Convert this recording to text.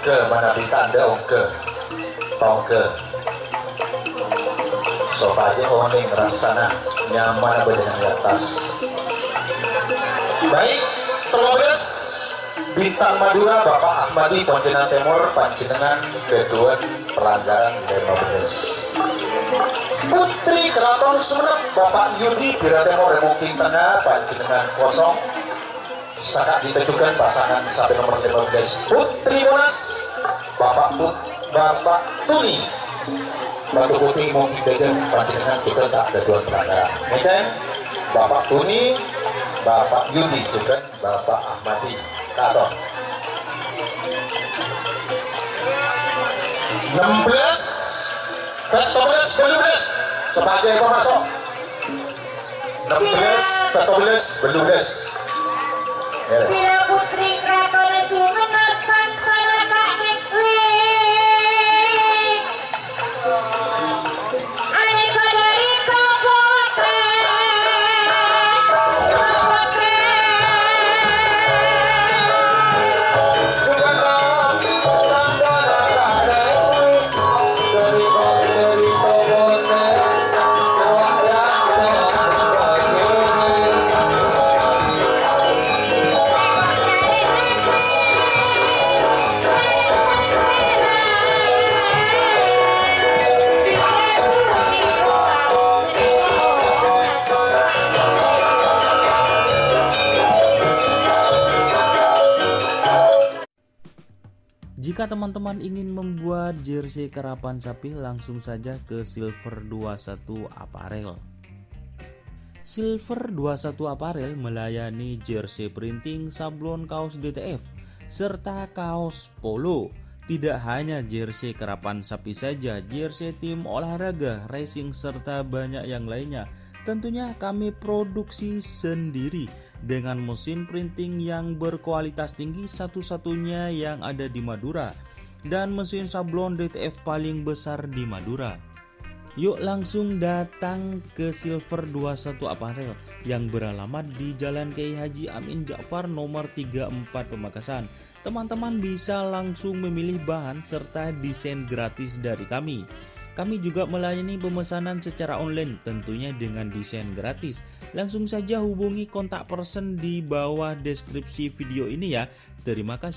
Tongke mana tanda ongke tongke sopaje oning rasana nyaman dengan di atas. Baik, terlebes Bintang Madura Bapak Ahmadi Pontianak Timur panjenengan kedua pelanggaran 15. Putri Keraton Sumenep Bapak Yudi Bira Timur Remungking Tengah panjenengan kosong. Sangat ditujukan pasangan sampai nomor 15 Putri Monas Bapak Tuni Batu Putih mungkin dengan panjenengan juga tak ada dua pelanggaran. Mungkin Bapak Tuni, Bapak Yudi juga Bapak Ahmadi Katon. 16 beludes sebagai pemasok. 16 beludes. Bila Putri Keraton Sumenep tanpa kakek aneka dari Jika teman-teman ingin membuat jersey karapan sapi, langsung saja ke Silver 21 Apparel. Silver 21 Apparel melayani jersey printing, sablon kaos DTF, serta kaos polo. Tidak hanya jersey karapan sapi saja, jersey tim olahraga, racing, serta banyak yang lainnya. Tentunya kami produksi sendiri dengan mesin printing yang berkualitas tinggi, satu-satunya yang ada di Madura, dan mesin sablon DTF paling besar di Madura. Yuk langsung datang ke Silver 21 Apparel yang beralamat di Jalan Kiai Haji Amin Ja'far nomor 34 Pamekasan. Teman-teman bisa langsung memilih bahan serta desain gratis dari kami. Kami juga melayani pemesanan secara online, tentunya dengan desain gratis. Langsung saja hubungi kontak person di bawah deskripsi video ini ya. Terima kasih.